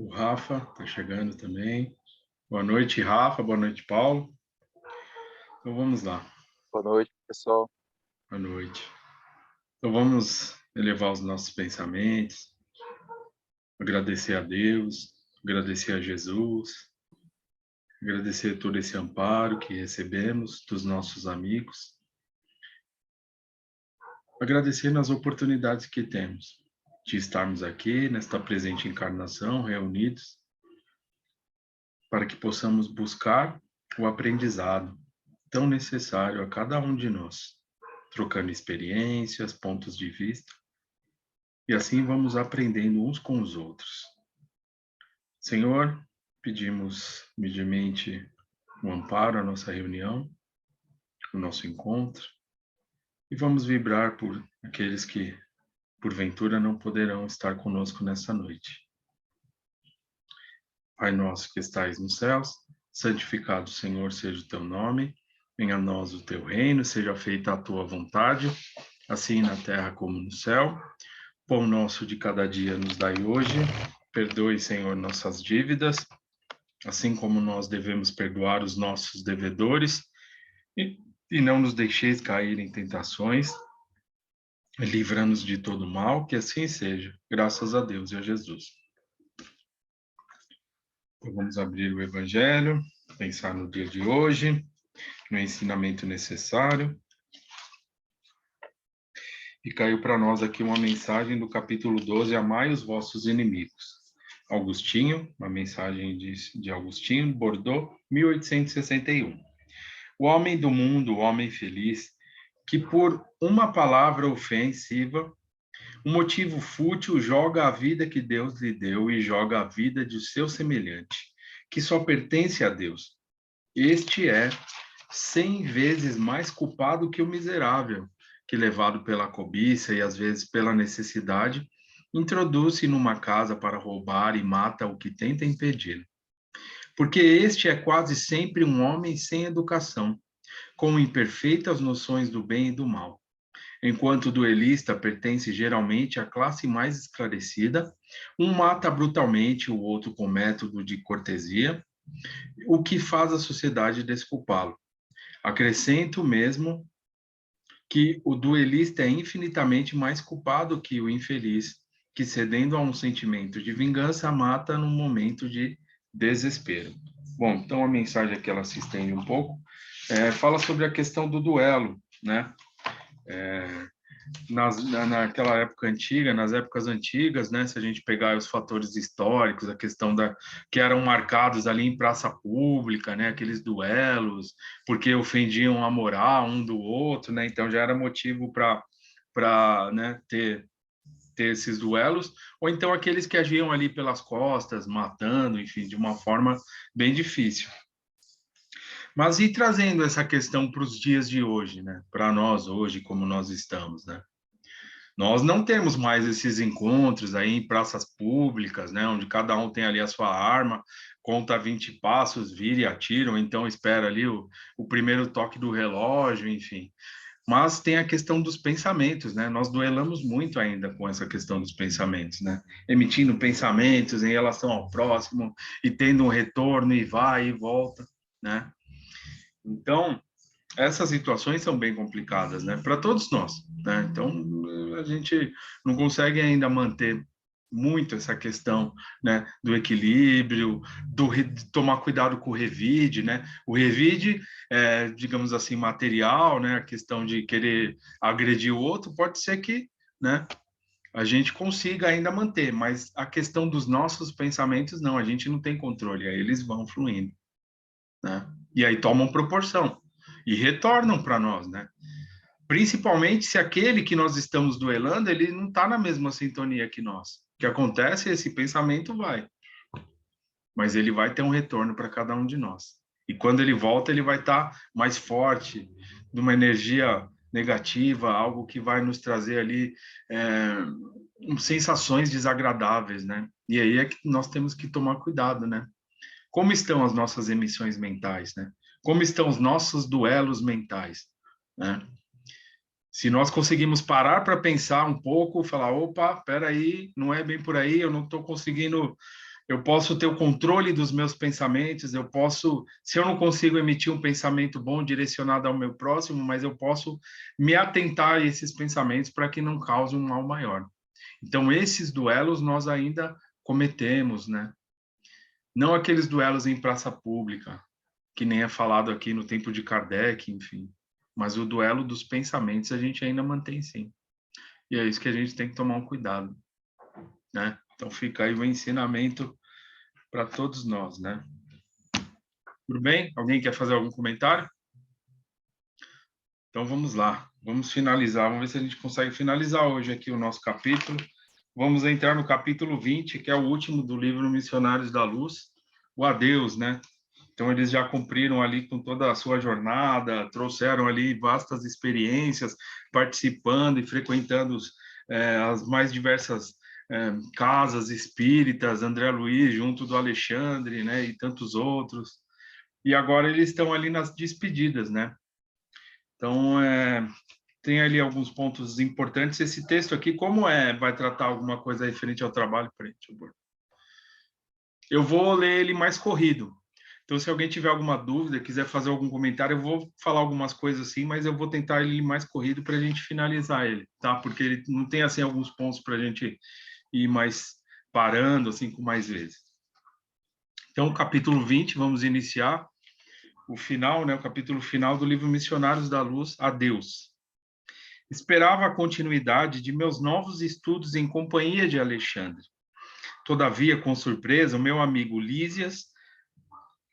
O Rafa está chegando também. Boa noite, Rafa. Boa noite, Paulo. Então vamos lá. Boa noite, pessoal. Boa noite. Então vamos elevar os nossos pensamentos, agradecer a Deus, agradecer a Jesus, agradecer todo esse amparo que recebemos dos nossos amigos, agradecer nas oportunidades que temos de estarmos aqui nesta presente encarnação, reunidos, para que possamos buscar o aprendizado tão necessário a cada um de nós, trocando experiências, pontos de vista, e assim vamos aprendendo uns com os outros. Senhor, pedimos humildemente um amparo à nossa reunião, o nosso encontro, e vamos vibrar por aqueles que, porventura, não poderão estar conosco nessa noite. Pai nosso que estais nos céus, santificado, Senhor, seja o teu nome, venha a nós o teu reino, seja feita a tua vontade, assim na terra como no céu. Pão nosso de cada dia nos dai hoje, perdoe, Senhor, nossas dívidas, assim como nós devemos perdoar os nossos devedores, e não nos deixeis cair em tentações, livra-nos de todo mal, que assim seja, graças a Deus e a Jesus. Então vamos abrir o Evangelho, pensar no dia de hoje, no ensinamento necessário. E caiu para nós aqui uma mensagem do capítulo 12, Amai os vossos inimigos. Agostinho, uma mensagem de Agostinho, Bordeaux, 1861. O homem do mundo, o homem feliz, que por uma palavra ofensiva, um motivo fútil, joga a vida que Deus lhe deu e joga a vida de seu semelhante, que só pertence a Deus. Este é 100 vezes mais culpado que o miserável, que, levado pela cobiça e às vezes pela necessidade, introduz-se numa casa para roubar e mata o que tenta impedir. Porque este é quase sempre um homem sem educação, com imperfeitas noções do bem e do mal. Enquanto o duelista pertence geralmente à classe mais esclarecida, um mata brutalmente, o outro com método de cortesia, o que faz a sociedade desculpá-lo. Acrescento mesmo que o duelista é infinitamente mais culpado que o infeliz, que, cedendo a um sentimento de vingança, mata num momento de desespero. Bom, então a mensagem aqui ela se estende um pouco, fala sobre a questão do duelo, né? Naquela época antiga, nas épocas antigas, né, se a gente pegar os fatores históricos, a questão que eram marcados ali em praça pública, né, aqueles duelos, porque ofendiam a moral um do outro, né, então já era motivo para né, ter esses duelos, ou então aqueles que agiam ali pelas costas, matando, enfim, de uma forma bem difícil. Mas e trazendo essa questão para os dias de hoje, né? Para nós hoje, como nós estamos, né? Nós não temos mais esses encontros aí em praças públicas, né? Onde cada um tem ali a sua arma, conta 20 passos, vira e atira, ou então espera ali o primeiro toque do relógio, enfim. Mas tem a questão dos pensamentos, né? Nós duelamos muito ainda com essa questão dos pensamentos, né? Emitindo pensamentos em relação ao próximo e tendo um retorno e vai e volta, né? Então, essas situações são bem complicadas, né? Para todos nós, né? Então, a gente não consegue ainda manter muito essa questão, né, do equilíbrio, de tomar cuidado com o revide, né? O revide, digamos assim, material, né? A questão de querer agredir o outro, pode ser que, né, a gente consiga ainda manter, mas a questão dos nossos pensamentos, não, a gente não tem controle, aí eles vão fluindo, né? E aí tomam proporção e retornam para nós, né? Principalmente se aquele que nós estamos duelando, ele não está na mesma sintonia que nós. O que acontece, esse pensamento vai, mas ele vai ter um retorno para cada um de nós. E quando ele volta, ele vai estar mais forte, de uma energia negativa, algo que vai nos trazer ali sensações desagradáveis, né? E aí é que nós temos que tomar cuidado, né? Como estão as nossas emissões mentais, né? Como estão os nossos duelos mentais, né? Se nós conseguimos parar para pensar um pouco, falar, opa, espera aí, não é bem por aí, eu não estou conseguindo Eu posso ter o controle dos meus pensamentos, eu posso, se eu não consigo emitir um pensamento bom direcionado ao meu próximo, mas eu posso me atentar a esses pensamentos para que não cause um mal maior. Então, esses duelos nós ainda cometemos, né? Não aqueles duelos em praça pública, que nem é falado aqui no tempo de Kardec, enfim. Mas o duelo dos pensamentos a gente ainda mantém, sim. E é isso que a gente tem que tomar um cuidado, né? Então, fica aí o ensinamento para todos nós, né? Tudo bem? Alguém quer fazer algum comentário? Então vamos lá, vamos finalizar, vamos ver se a gente consegue finalizar hoje aqui o nosso capítulo. Vamos entrar no capítulo 20, que é o último do livro Missionários da Luz, o adeus, né? Então eles já cumpriram ali com toda a sua jornada, trouxeram ali vastas experiências, participando e frequentando as mais diversas casas espíritas, André Luiz junto do Alexandre, né? E tantos outros. E agora eles estão ali nas despedidas, né? Então, tem ali alguns pontos importantes. Esse texto aqui, como vai tratar alguma coisa referente ao trabalho? Peraí, deixa eu ver. Eu vou ler ele mais corrido. Então, se alguém tiver alguma dúvida, quiser fazer algum comentário, eu vou falar algumas coisas assim, mas eu vou tentar ele mais corrido para a gente finalizar ele, tá? Porque ele não tem, assim, alguns pontos para a gente ir mais parando, assim, com mais vezes. Então, capítulo 20, vamos iniciar o final, né? O capítulo final do livro Missionários da Luz, Adeus. Esperava a continuidade de meus novos estudos em companhia de Alexandre. Todavia, com surpresa, o meu amigo Lísias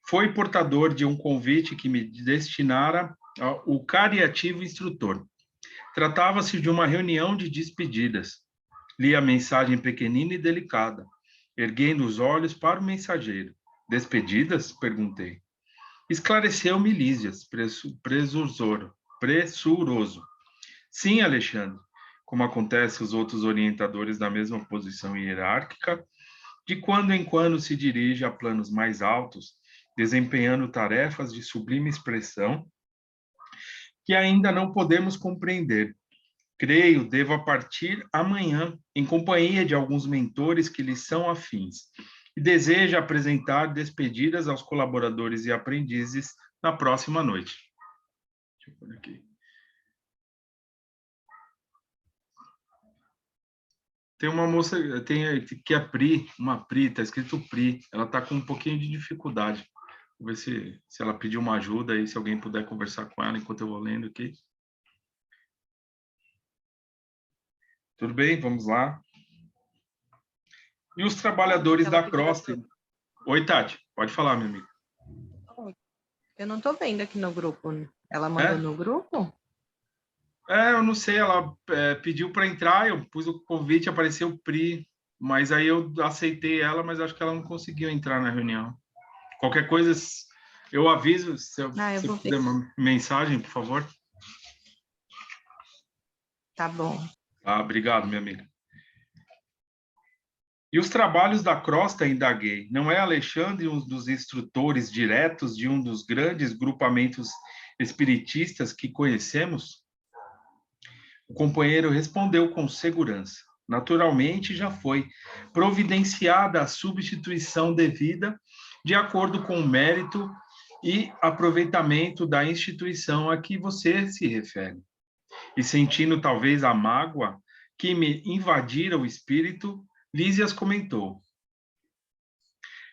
foi portador de um convite que me destinara o cariativo instrutor. Tratava-se de uma reunião de despedidas. Li a mensagem pequenina e delicada, erguendo os olhos para o mensageiro. Despedidas? Perguntei. Esclareceu-me Lísias, pressuroso. Sim, Alexandre, como acontece aos outros orientadores da mesma posição hierárquica, de quando em quando se dirige a planos mais altos, desempenhando tarefas de sublime expressão que ainda não podemos compreender. Creio, devo partir amanhã, em companhia de alguns mentores que lhes são afins, e deseja apresentar despedidas aos colaboradores e aprendizes na próxima noite. Deixa eu pôr aqui. Tem uma moça, tem que é Pri, uma Pri, tá escrito Pri. Ela tá com um pouquinho de dificuldade. Vou ver se ela pediu uma ajuda aí, se alguém puder conversar com ela enquanto eu vou lendo aqui. Tudo bem? Vamos lá. E os trabalhadores da crosta. Oi, Tati, pode falar, meu amigo. Eu não tô vendo aqui no grupo. Ela mandou no grupo? Eu não sei, ela pediu para entrar, eu pus o convite, apareceu o Pri, mas aí eu aceitei ela, mas acho que ela não conseguiu entrar na reunião. Qualquer coisa, eu aviso, se você puder uma mensagem, por favor. Tá bom. Ah, obrigado, minha amiga. E os trabalhos da crosta, indaguei. Não é Alexandre um dos instrutores diretos de um dos grandes grupamentos espiritistas que conhecemos? O companheiro respondeu com segurança. Naturalmente, já foi providenciada a substituição devida de acordo com o mérito e aproveitamento da instituição a que você se refere. E sentindo talvez a mágoa que me invadira o espírito, Lísias comentou: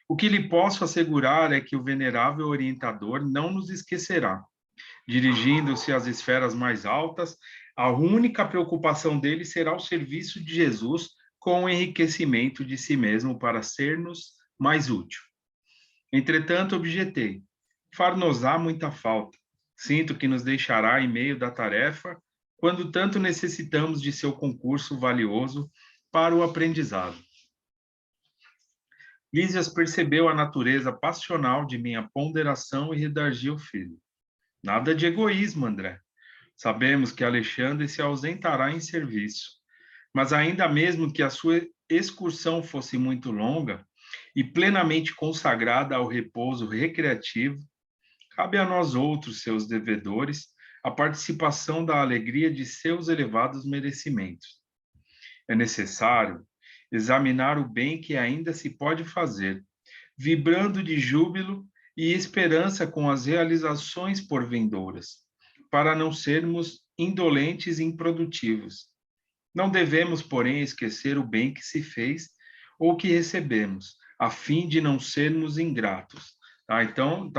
o que lhe posso assegurar é que o venerável orientador não nos esquecerá. Dirigindo-se às esferas mais altas, a única preocupação dele será o serviço de Jesus com o enriquecimento de si mesmo para ser-nos mais útil. Entretanto, objetei: far-nos-á muita falta. Sinto que nos deixará em meio da tarefa, quando tanto necessitamos de seu concurso valioso para o aprendizado. Lísias percebeu a natureza passional de minha ponderação e redarguiu o filho. Nada de egoísmo, André. Sabemos que Alexandre se ausentará em serviço, mas ainda mesmo que a sua excursão fosse muito longa e plenamente consagrada ao repouso recreativo, cabe a nós outros, seus devedores, a participação da alegria de seus elevados merecimentos. É necessário, examinar o bem que ainda se pode fazer, vibrando de júbilo e esperança com as realizações por vindouras, para não sermos indolentes e improdutivos. Não devemos, porém, esquecer o bem que se fez ou que recebemos, a fim de não sermos ingratos. Tá? Então,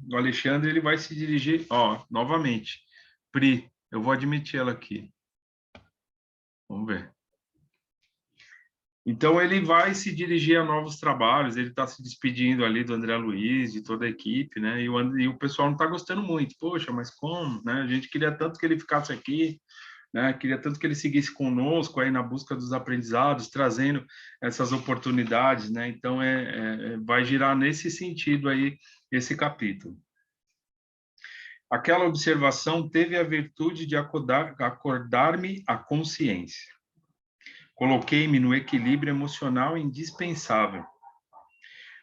o Alexandre ele vai se dirigir, novamente. Pri, eu vou admitir ela aqui. Vamos ver. Então, ele vai se dirigir a novos trabalhos, ele está se despedindo ali do André Luiz, de toda a equipe, né? E o pessoal não está gostando muito. Poxa, mas como? Né? A gente queria tanto que ele ficasse aqui, né? Queria tanto que ele seguisse conosco aí na busca dos aprendizados, trazendo essas oportunidades, né? Então, vai girar nesse sentido aí esse capítulo. Aquela observação teve a virtude de acordar-me a consciência. Coloquei-me no equilíbrio emocional indispensável.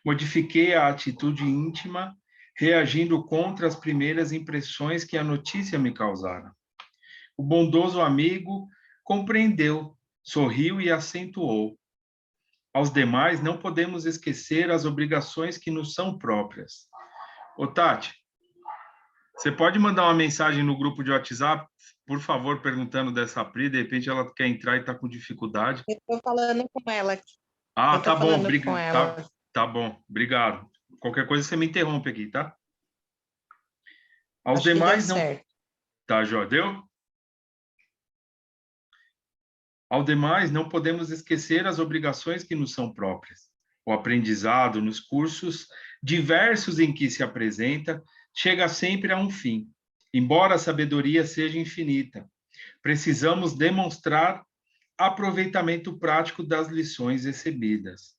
Modifiquei a atitude íntima, reagindo contra as primeiras impressões que a notícia me causara. O bondoso amigo compreendeu, sorriu e acentuou. Aos demais, não podemos esquecer as obrigações que nos são próprias. Ô, Tati, você pode mandar uma mensagem no grupo de WhatsApp, por favor, perguntando dessa Pri, de repente ela quer entrar e está com dificuldade. Eu estou falando com ela aqui. Ah, tá bom, com ela. tá bom, obrigado. Qualquer coisa você me interrompe aqui, tá? Aos Acho demais que deu não. certo. Tá, Jó, deu? Ao demais, não podemos esquecer as obrigações que nos são próprias. O aprendizado nos cursos diversos em que se apresenta chega sempre a um fim. Embora a sabedoria seja infinita, precisamos demonstrar aproveitamento prático das lições recebidas.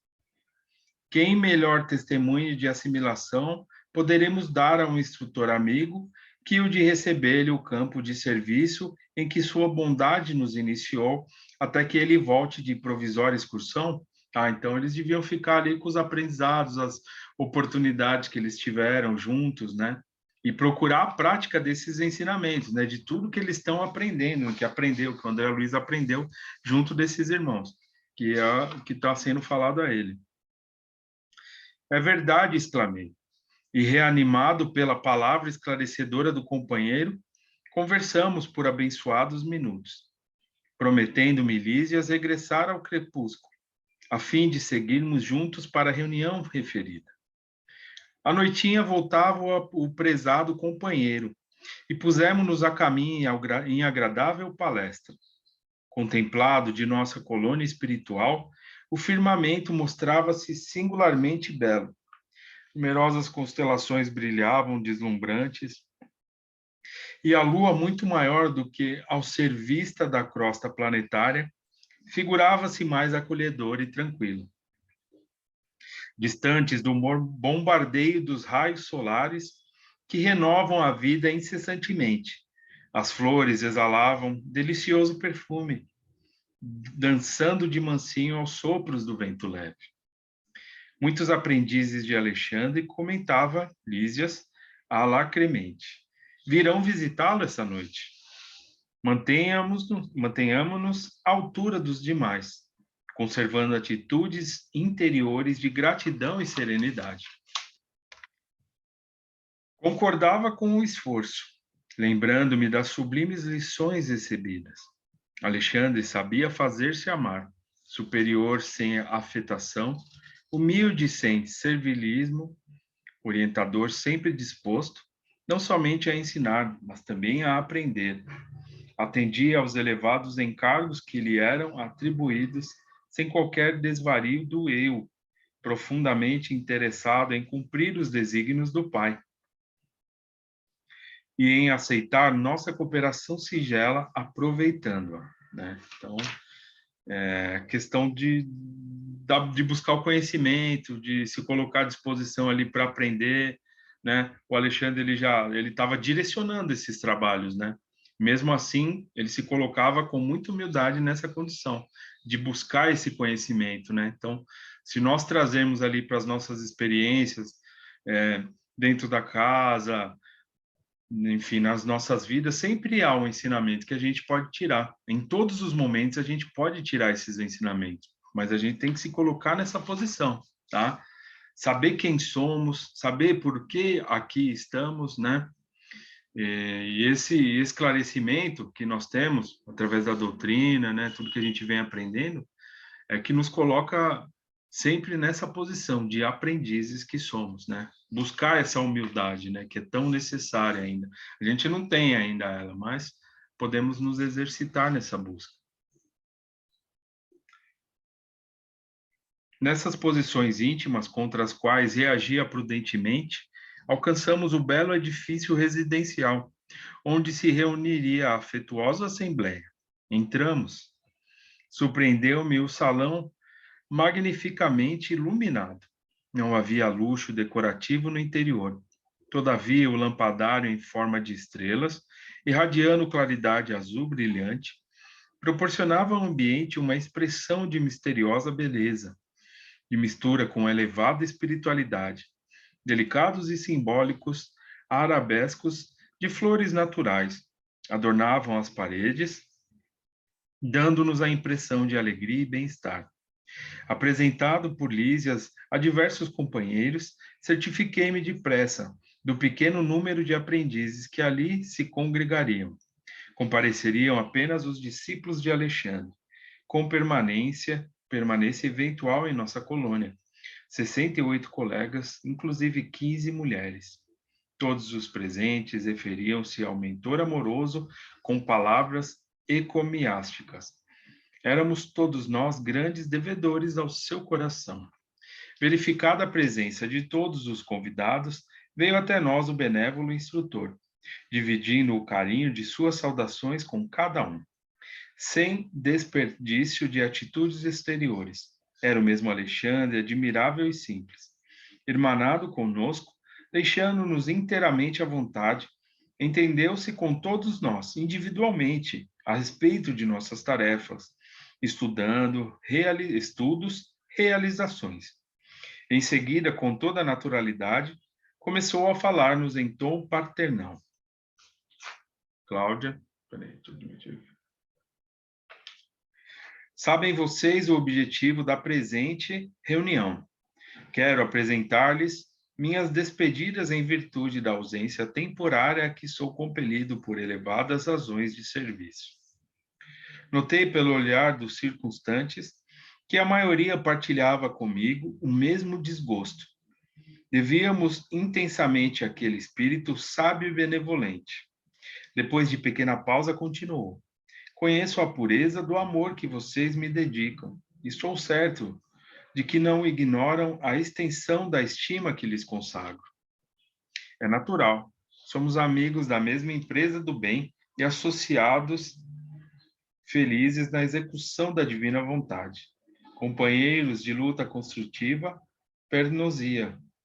Quem melhor testemunho de assimilação poderemos dar a um instrutor amigo que o de receber-lhe o campo de serviço em que sua bondade nos iniciou, até que ele volte de provisória excursão? Então eles deviam ficar ali com os aprendizados, as oportunidades que eles tiveram juntos, né? E procurar a prática desses ensinamentos, né? De tudo que eles estão aprendendo, que o André Luiz aprendeu junto desses irmãos, que é o que está sendo falado a ele. É verdade, exclamei. E reanimado pela palavra esclarecedora do companheiro, conversamos por abençoados minutos, prometendo-me Lísias regressar ao crepúsculo, a fim de seguirmos juntos para a reunião referida. À noitinha voltava o prezado companheiro e pusemos-nos a caminho em agradável palestra. Contemplado de nossa colônia espiritual, o firmamento mostrava-se singularmente belo. Numerosas constelações brilhavam deslumbrantes, e a lua, muito maior do que ao ser vista da crosta planetária, figurava-se mais acolhedora e tranquila. Distantes do bombardeio dos raios solares que renovam a vida incessantemente, as flores exalavam delicioso perfume, dançando de mansinho aos sopros do vento leve. Muitos aprendizes de Alexandre, comentava Lísias alacremente, virão visitá-lo essa noite. Mantenhamos-nos à altura dos demais, conservando atitudes interiores de gratidão e serenidade. Concordava com o esforço, lembrando-me das sublimes lições recebidas. Alexandre sabia fazer-se amar, superior sem afetação, humilde sem servilismo, orientador sempre disposto, não somente a ensinar, mas também a aprender. Atendia aos elevados encargos que lhe eram atribuídos, sem qualquer desvario do eu, profundamente interessado em cumprir os desígnios do Pai e em aceitar nossa cooperação singela, aproveitando-a, né? Então, questão de buscar o conhecimento, de se colocar à disposição ali para aprender, né? O Alexandre ele estava direcionando esses trabalhos, né? Mesmo assim, ele se colocava com muita humildade nessa condição de buscar esse conhecimento, né? Então, se nós trazermos ali para as nossas experiências dentro da casa, enfim, nas nossas vidas, sempre há um ensinamento que a gente pode tirar. Em todos os momentos a gente pode tirar esses ensinamentos, mas a gente tem que se colocar nessa posição, tá? Saber quem somos, saber por que aqui estamos, né? E esse esclarecimento que nós temos através da doutrina, né, tudo que a gente vem aprendendo, é que nos coloca sempre nessa posição de aprendizes que somos, né? Buscar essa humildade, né, que é tão necessária ainda. A gente não tem ainda ela, mas podemos nos exercitar nessa busca. Nessas posições íntimas contra as quais reagia prudentemente, alcançamos o belo edifício residencial, onde se reuniria a afetuosa assembleia. Entramos. Surpreendeu-me o salão magnificamente iluminado. Não havia luxo decorativo no interior. Todavia, o lampadário em forma de estrelas, irradiando claridade azul brilhante, proporcionava ao ambiente uma expressão de misteriosa beleza, de mistura com elevada espiritualidade, delicados e simbólicos arabescos de flores naturais adornavam as paredes, dando-nos a impressão de alegria e bem-estar. Apresentado por Lísias a diversos companheiros, certifiquei-me depressa do pequeno número de aprendizes que ali se congregariam. Compareceriam apenas os discípulos de Alexandre, com permanência eventual em nossa colônia. 68 colegas, inclusive 15 mulheres. Todos os presentes referiam-se ao mentor amoroso com palavras encomiásticas. Éramos todos nós grandes devedores ao seu coração. Verificada a presença de todos os convidados, veio até nós o benévolo instrutor, dividindo o carinho de suas saudações com cada um, sem desperdício de atitudes exteriores. Era o mesmo Alexandre, admirável e simples. Irmanado conosco, deixando-nos inteiramente à vontade, entendeu-se com todos nós, individualmente, a respeito de nossas tarefas, estudos, realizações. Em seguida, com toda a naturalidade, começou a falar-nos em tom paternal. Cláudia, peraí, deixa eu admitir aqui. Sabem vocês o objetivo da presente reunião. Quero apresentar-lhes minhas despedidas em virtude da ausência temporária a que sou compelido por elevadas razões de serviço. Notei pelo olhar dos circunstantes que a maioria partilhava comigo o mesmo desgosto. Devíamos intensamente àquele espírito sábio e benevolente. Depois de pequena pausa, continuou. Conheço a pureza do amor que vocês me dedicam e estou certo de que não ignoram a extensão da estima que lhes consagro. É natural. Somos amigos da mesma empresa do bem e associados felizes na execução da divina vontade. Companheiros de luta construtiva,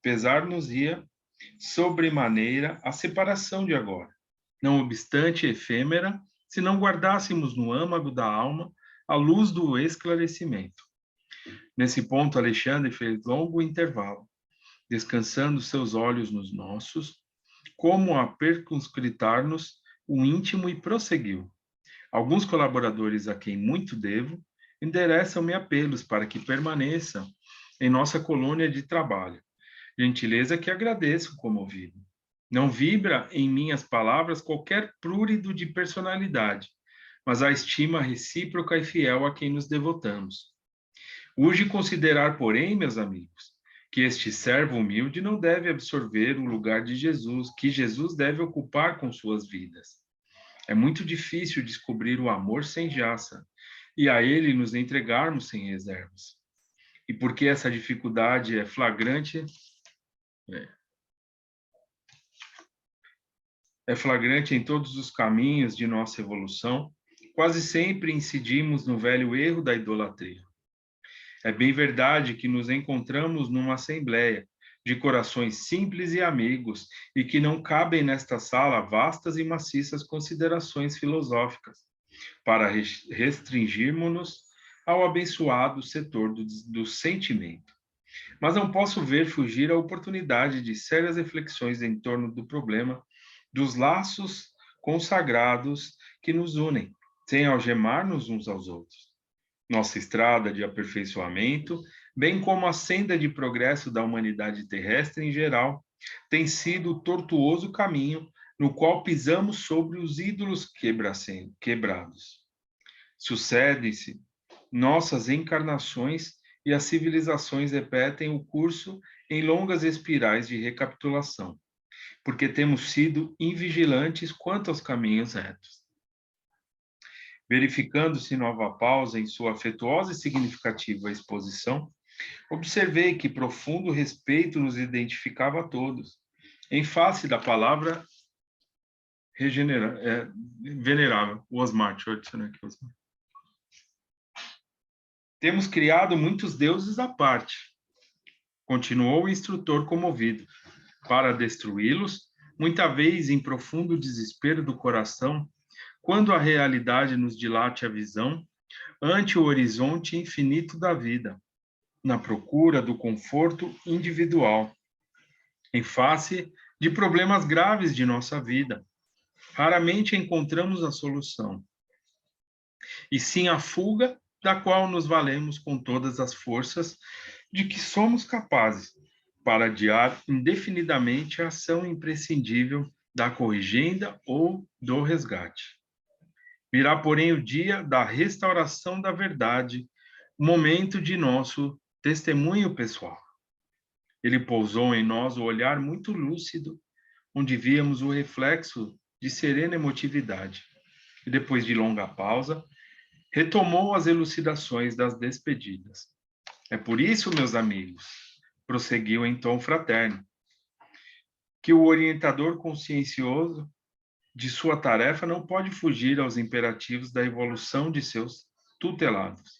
pesar-nos-ia sobremaneira a separação de agora. Não obstante efêmera, se não guardássemos no âmago da alma a luz do esclarecimento. Nesse ponto, Alexandre fez longo intervalo, descansando seus olhos nos nossos, como a perscrutar-nos o íntimo, e prosseguiu. Alguns colaboradores a quem muito devo endereçam-me apelos para que permaneça em nossa colônia de trabalho. Gentileza que agradeço comovido. Não vibra em minhas palavras qualquer prurido de personalidade, mas a estima recíproca e fiel a quem nos devotamos. Urge considerar, porém, meus amigos, que este servo humilde não deve absorver o lugar de Jesus, que Jesus deve ocupar com suas vidas. É muito difícil descobrir o amor sem jaça, e a ele nos entregarmos sem reservas. E porque essa dificuldade é flagrante, em todos os caminhos de nossa evolução, quase sempre incidimos no velho erro da idolatria. É bem verdade que nos encontramos numa assembleia de corações simples e amigos e que não cabem nesta sala vastas e maciças considerações filosóficas para restringirmos-nos ao abençoado setor do sentimento. Mas não posso ver fugir a oportunidade de sérias reflexões em torno do problema dos laços consagrados que nos unem, sem algemar-nos uns aos outros. Nossa estrada de aperfeiçoamento, bem como a senda de progresso da humanidade terrestre em geral, tem sido o tortuoso caminho no qual pisamos sobre os ídolos quebrados. Sucedem-se nossas encarnações e as civilizações repetem o curso em longas espirais de recapitulação, porque temos sido invigilantes quanto aos caminhos retos. Verificando-se nova pausa em sua afetuosa e significativa exposição, observei que profundo respeito nos identificava a todos, em face da palavra venerável. O Osmar, deixa eu adicionar aqui, Osmar. Temos criado muitos deuses à parte, continuou o instrutor comovido, para destruí-los, muita vez em profundo desespero do coração, quando a realidade nos dilate a visão, ante o horizonte infinito da vida, na procura do conforto individual, em face de problemas graves de nossa vida. Raramente encontramos a solução, e sim a fuga da qual nos valemos com todas as forças de que somos capazes para adiar indefinidamente a ação imprescindível da corrigenda ou do resgate. Virá, porém, o dia da restauração da verdade, o momento de nosso testemunho pessoal. Ele pousou em nós o olhar muito lúcido, onde víamos o reflexo de serena emotividade. E depois de longa pausa, retomou as elucidações das despedidas. É por isso, meus amigos, prosseguiu em tom fraterno, que o orientador consciencioso de sua tarefa não pode fugir aos imperativos da evolução de seus tutelados.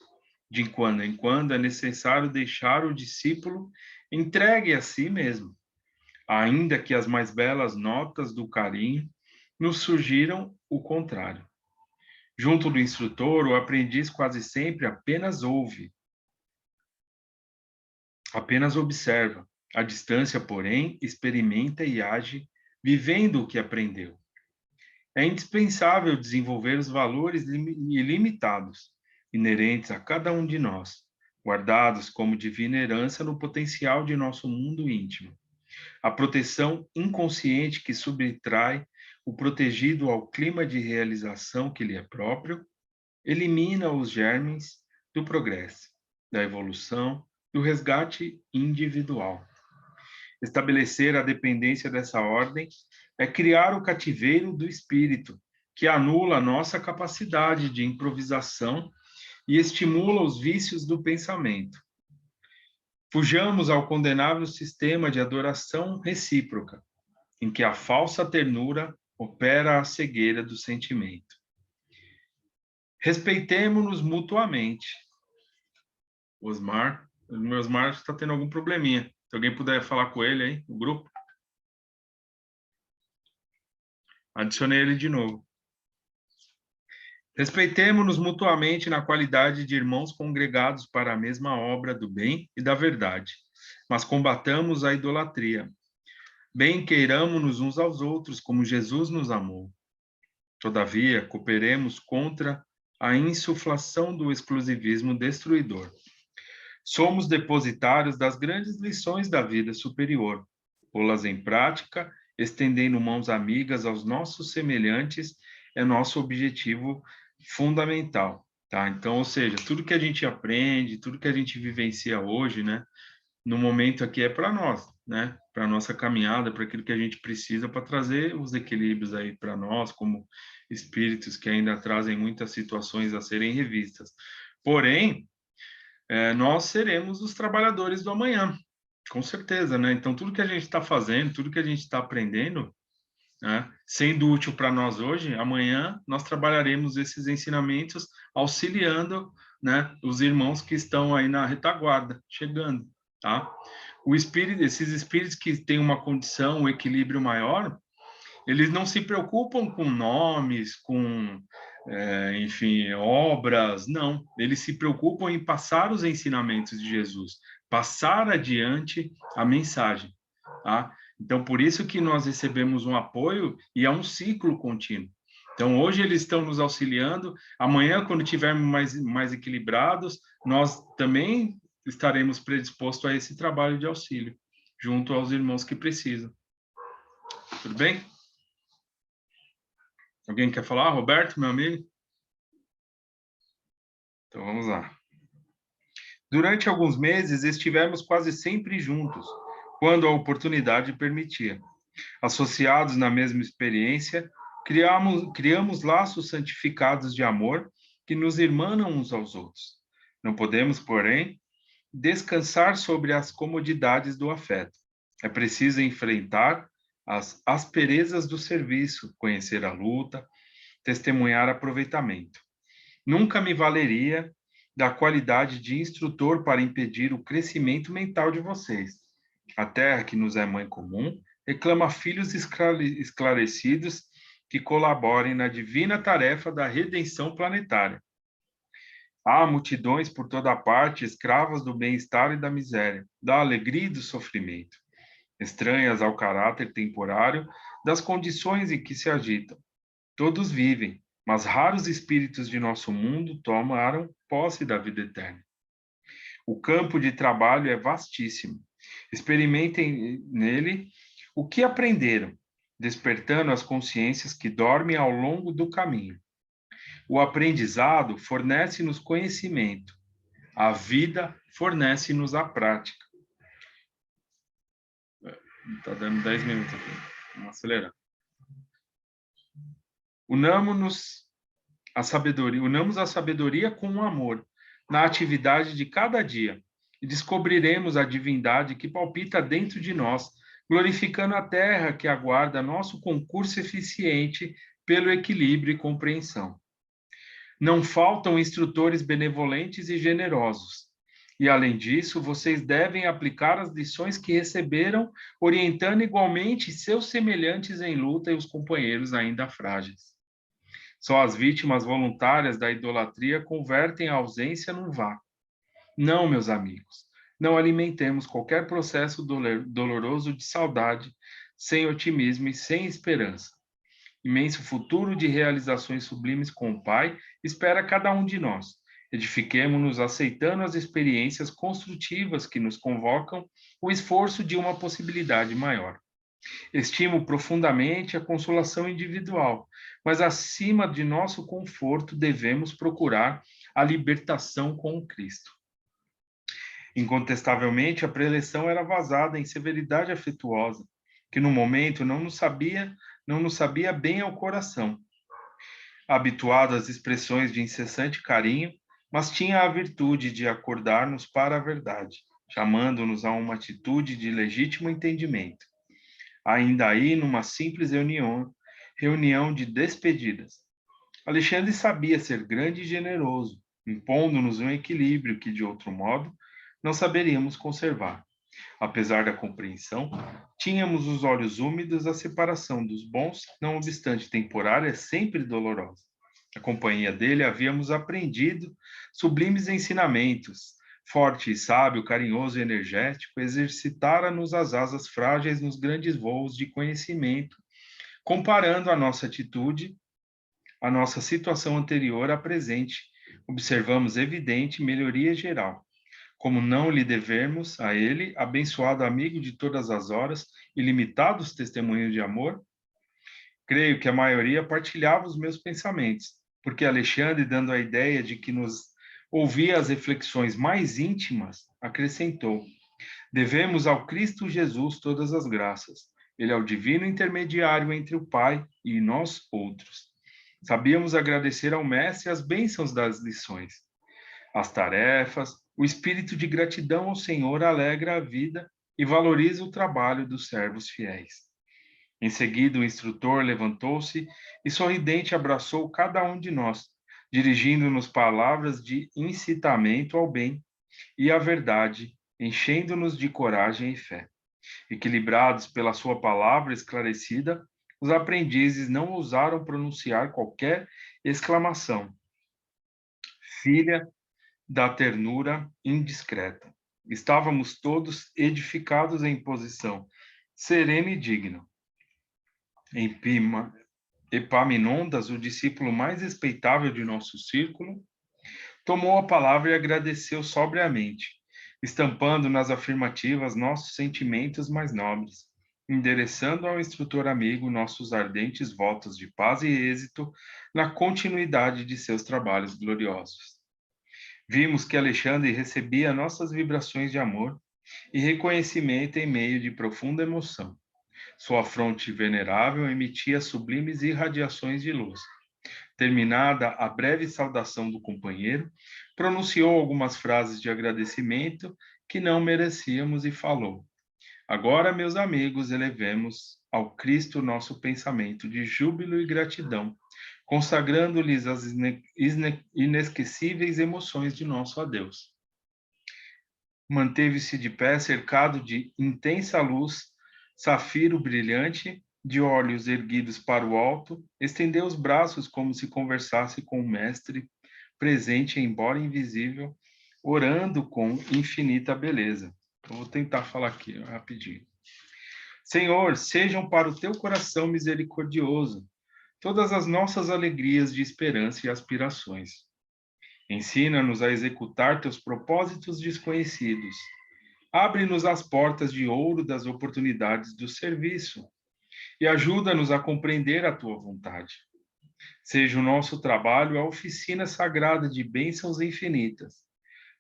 De quando em quando é necessário deixar o discípulo entregue a si mesmo, ainda que as mais belas notas do carinho nos surgiram o contrário. Junto do instrutor, o aprendiz quase sempre apenas ouve, apenas observa. À distância, porém, experimenta e age, vivendo o que aprendeu. É indispensável desenvolver os valores ilimitados, inerentes a cada um de nós, guardados como divina herança no potencial de nosso mundo íntimo. A proteção inconsciente que subtrai o protegido ao clima de realização que lhe é próprio, elimina os germes do progresso, da evolução, do resgate individual. Estabelecer a dependência dessa ordem é criar o cativeiro do espírito, que anula a nossa capacidade de improvisação e estimula os vícios do pensamento. Fujamos ao condenável sistema de adoração recíproca, em que a falsa ternura opera a cegueira do sentimento. Respeitemo-nos mutuamente. O Osmar está tendo algum probleminha. Se alguém puder falar com ele aí, no grupo. Adicionei ele de novo. Respeitemo-nos mutuamente na qualidade de irmãos congregados para a mesma obra do bem e da verdade, mas combatamos a idolatria. Bem queiramo-nos uns aos outros, como Jesus nos amou. Todavia, cooperemos contra a insuflação do exclusivismo destruidor. Somos depositários das grandes lições da vida superior. Pô-las em prática, estendendo mãos amigas aos nossos semelhantes, é nosso objetivo fundamental, tá? Então, ou seja, tudo que a gente aprende, tudo que a gente vivencia hoje, né, no momento aqui é para nós, né, para nossa caminhada, para aquilo que a gente precisa para trazer os equilíbrios aí para nós, como espíritos que ainda trazem muitas situações a serem revistas. Porém, nós seremos os trabalhadores do amanhã, com certeza, né? Então, tudo que a gente está fazendo, tudo que a gente está aprendendo, né, sendo útil para nós hoje, amanhã nós trabalharemos esses ensinamentos auxiliando, né, os irmãos que estão aí na retaguarda, chegando, tá? Esses espíritos que têm uma condição, um equilíbrio maior, eles não se preocupam com nomes, com, enfim, obras, não. Eles se preocupam em passar os ensinamentos de Jesus, passar adiante a mensagem, tá? Então, por isso que nós recebemos um apoio e é um ciclo contínuo. Então, hoje eles estão nos auxiliando, amanhã, quando tivermos mais equilibrados, nós também estaremos predispostos a esse trabalho de auxílio, junto aos irmãos que precisam. Tudo bem? Alguém quer falar? Roberto, meu amigo? Então, vamos lá. Durante alguns meses, estivemos quase sempre juntos, quando a oportunidade permitia. Associados na mesma experiência, criamos laços santificados de amor que nos irmanam uns aos outros. Não podemos, porém, descansar sobre as comodidades do afeto. É preciso enfrentar as asperezas do serviço, conhecer a luta, testemunhar aproveitamento. Nunca me valeria da qualidade de instrutor para impedir o crescimento mental de vocês. A terra, que nos é mãe comum, reclama filhos esclarecidos que colaborem na divina tarefa da redenção planetária. Há multidões por toda parte, escravas do bem-estar e da miséria, da alegria e do sofrimento, estranhas ao caráter temporário das condições em que se agitam. Todos vivem, mas raros espíritos de nosso mundo tomaram posse da vida eterna. O campo de trabalho é vastíssimo. Experimentem nele o que aprenderam, despertando as consciências que dormem ao longo do caminho. O aprendizado fornece-nos conhecimento. A vida fornece-nos a prática. Está dando 10 minutos aqui. Vamos acelerar. Unamos a sabedoria com o amor na atividade de cada dia e descobriremos a divindade que palpita dentro de nós, glorificando a terra que aguarda nosso concurso eficiente pelo equilíbrio e compreensão. Não faltam instrutores benevolentes e generosos. E, além disso, vocês devem aplicar as lições que receberam, orientando igualmente seus semelhantes em luta e os companheiros ainda frágeis. Só as vítimas voluntárias da idolatria convertem a ausência num vácuo. Não, meus amigos, não alimentemos qualquer processo doloroso de saudade, sem otimismo e sem esperança. Imenso futuro de realizações sublimes com o Pai espera cada um de nós. Edifiquemo-nos aceitando as experiências construtivas que nos convocam o esforço de uma possibilidade maior. Estimo profundamente a consolação individual, mas acima de nosso conforto devemos procurar a libertação com Cristo. Incontestavelmente, a preleção era vazada em severidade afetuosa, que no momento não nos sabia bem ao coração. Habituado às expressões de incessante carinho, mas tinha a virtude de acordar-nos para a verdade, chamando-nos a uma atitude de legítimo entendimento. Ainda aí, numa simples reunião de despedidas. Alexandre sabia ser grande e generoso, impondo-nos um equilíbrio que, de outro modo, não saberíamos conservar. Apesar da compreensão, tínhamos os olhos úmidos à separação dos bons, não obstante temporária, é sempre dolorosa. A companhia dele havíamos aprendido sublimes ensinamentos. Forte e sábio, carinhoso e energético, exercitara-nos as asas frágeis nos grandes voos de conhecimento, comparando a nossa atitude, a nossa situação anterior à presente. Observamos evidente melhoria geral. Como não lhe devemos a ele, abençoado amigo de todas as horas, ilimitados testemunhos de amor? Creio que a maioria partilhava os meus pensamentos, porque Alexandre, dando a ideia de que nos ouvia as reflexões mais íntimas, acrescentou: devemos ao Cristo Jesus todas as graças. Ele é o divino intermediário entre o Pai e nós outros. Sabíamos agradecer ao Mestre as bênçãos das lições, as tarefas. O espírito de gratidão ao Senhor alegra a vida e valoriza o trabalho dos servos fiéis. Em seguida, o instrutor levantou-se e sorridente abraçou cada um de nós, dirigindo-nos palavras de incitamento ao bem e à verdade, enchendo-nos de coragem e fé. Equilibrados pela sua palavra esclarecida, os aprendizes não ousaram pronunciar qualquer exclamação. Filha da ternura indiscreta. Estávamos todos edificados em posição, sereno e digno. Epaminondas, o discípulo mais respeitável de nosso círculo, tomou a palavra e agradeceu sobriamente, estampando nas afirmativas nossos sentimentos mais nobres, endereçando ao instrutor amigo nossos ardentes votos de paz e êxito na continuidade de seus trabalhos gloriosos. Vimos que Alexandre recebia nossas vibrações de amor e reconhecimento em meio de profunda emoção. Sua fronte venerável emitia sublimes irradiações de luz. Terminada a breve saudação do companheiro, pronunciou algumas frases de agradecimento que não merecíamos e falou: agora, meus amigos, elevemos ao Cristo nosso pensamento de júbilo e gratidão, consagrando-lhes as inesquecíveis emoções de nosso adeus. Manteve-se de pé, cercado de intensa luz, safiro brilhante, de olhos erguidos para o alto, estendeu os braços como se conversasse com o Mestre, presente, embora invisível, orando com infinita beleza. Eu vou tentar falar aqui rapidinho. Senhor, sejam para o teu coração misericordioso todas as nossas alegrias de esperança e aspirações. Ensina-nos a executar teus propósitos desconhecidos. Abre-nos as portas de ouro das oportunidades do serviço e ajuda-nos a compreender a tua vontade. Seja o nosso trabalho a oficina sagrada de bênçãos infinitas.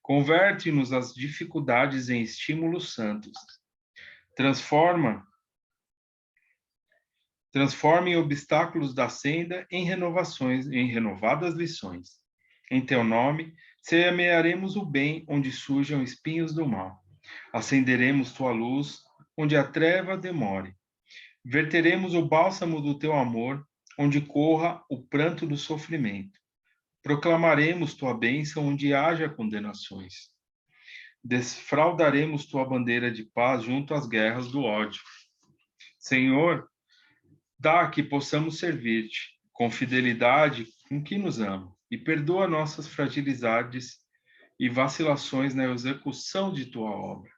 Converte-nos as dificuldades em estímulos santos. Transforma em obstáculos da senda em renovadas lições. Em teu nome, semearemos o bem onde surjam espinhos do mal. Acenderemos tua luz onde a treva demore. Verteremos o bálsamo do teu amor onde corra o pranto do sofrimento. Proclamaremos tua bênção onde haja condenações. Desfraldaremos tua bandeira de paz junto às guerras do ódio. Senhor, dá que possamos servir-te com fidelidade com que nos ama e perdoa nossas fragilidades e vacilações na execução de tua obra.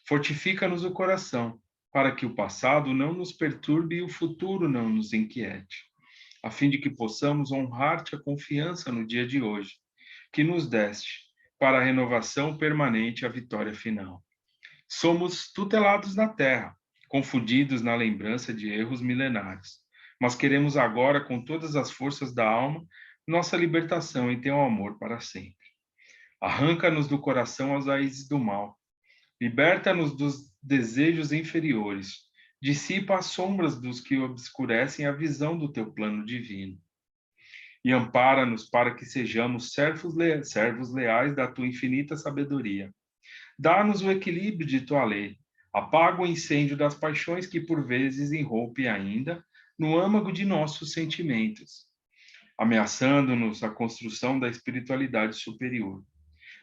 Fortifica-nos o coração, para que o passado não nos perturbe e o futuro não nos inquiete, a fim de que possamos honrar-te a confiança no dia de hoje, que nos deste, para a renovação permanente e a vitória final. Somos tutelados na terra, confundidos na lembrança de erros milenares, mas queremos agora, com todas as forças da alma, nossa libertação em teu amor para sempre. Arranca-nos do coração as raízes do mal, liberta-nos dos desejos inferiores, dissipa as sombras dos que obscurecem a visão do teu plano divino. E ampara-nos para que sejamos servos leais da tua infinita sabedoria. Dá-nos o equilíbrio de tua lei, apaga o incêndio das paixões que por vezes irrompe ainda no âmago de nossos sentimentos, ameaçando-nos a construção da espiritualidade superior.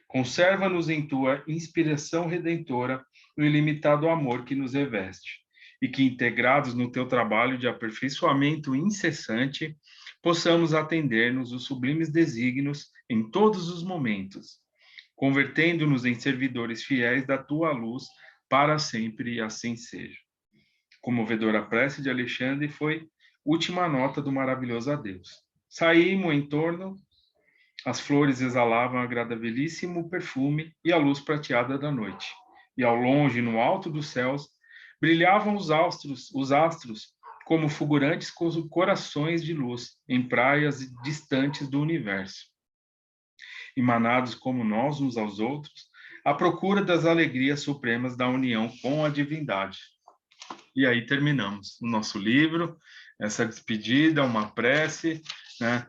Conserva-nos em tua inspiração redentora no ilimitado amor que nos reveste, e que, integrados no teu trabalho de aperfeiçoamento incessante, possamos atender-nos os sublimes desígnios em todos os momentos, convertendo-nos em servidores fiéis da tua luz para sempre, e assim seja. Comovedora prece de Alexandre foi última nota do maravilhoso adeus. Saímos em torno, as flores exalavam agradabilíssimo perfume e a luz prateada da noite. E ao longe, no alto dos céus, brilhavam os astros como fulgurantes corações de luz em praias distantes do universo. Emanados como nós uns aos outros, à procura das alegrias supremas da união com a divindade. E aí terminamos o nosso livro, essa despedida, uma prece, né?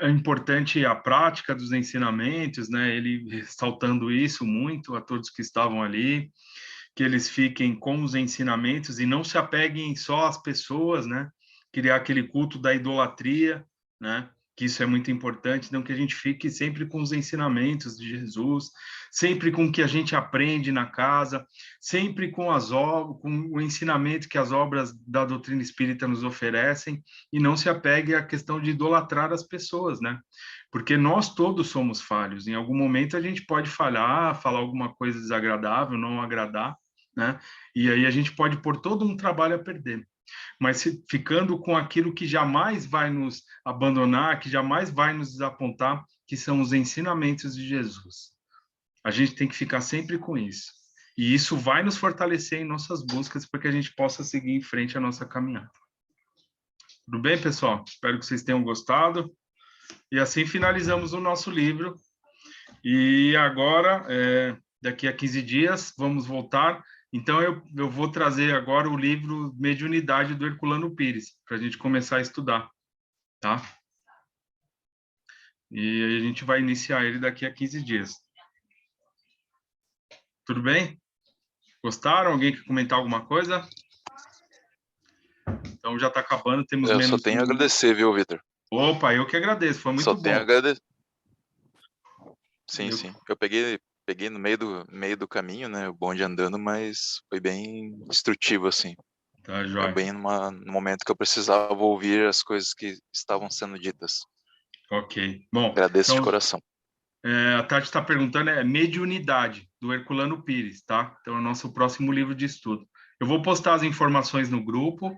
É importante a prática dos ensinamentos, né? Ele ressaltando isso muito a todos que estavam ali, que eles fiquem com os ensinamentos e não se apeguem só às pessoas, né? Criar aquele culto da idolatria, né? Que isso é muito importante, então que a gente fique sempre com os ensinamentos de Jesus, sempre com o que a gente aprende na casa, sempre com com o ensinamento que as obras da doutrina espírita nos oferecem, e não se apegue à questão de idolatrar as pessoas, né? Porque nós todos somos falhos, em algum momento a gente pode falhar, falar alguma coisa desagradável, não agradar, né? E aí a gente pode pôr todo um trabalho a perder. Mas ficando com aquilo que jamais vai nos abandonar, que jamais vai nos desapontar, que são os ensinamentos de Jesus. A gente tem que ficar sempre com isso. E isso vai nos fortalecer em nossas buscas para que a gente possa seguir em frente a nossa caminhada. Tudo bem, pessoal? Espero que vocês tenham gostado. E assim finalizamos o nosso livro. E agora, daqui a 15 dias, vamos voltar. Então, eu vou trazer agora o livro Mediunidade do Herculano Pires, para a gente começar a estudar, tá? E a gente vai iniciar ele daqui a 15 dias. Tudo bem? Gostaram? Alguém quer comentar alguma coisa? Então, já está acabando, temos menos... Eu só tenho a agradecer, viu, Vitor? Opa, eu que agradeço, foi muito bom. Só tenho a agradecer. Sim, sim. Eu peguei no meio do caminho, né, o bonde andando, mas foi bem instrutivo, assim. Tá, joia. Foi bem no momento que eu precisava ouvir as coisas que estavam sendo ditas. Ok. Bom, agradeço então, de coração. A Tati está perguntando, Mediunidade, do Herculano Pires, tá? Então, é o nosso próximo livro de estudo. Eu vou postar as informações no grupo,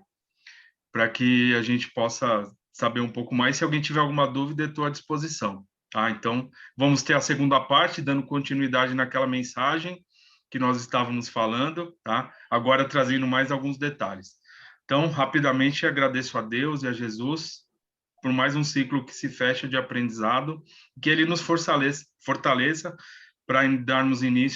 para que a gente possa saber um pouco mais. Se alguém tiver alguma dúvida, estou à disposição. Tá? Então, vamos ter a segunda parte, dando continuidade naquela mensagem que nós estávamos falando, tá? Agora trazendo mais alguns detalhes. Então, rapidamente, agradeço a Deus e a Jesus por mais um ciclo que se fecha de aprendizado, que ele nos fortaleça para darmos início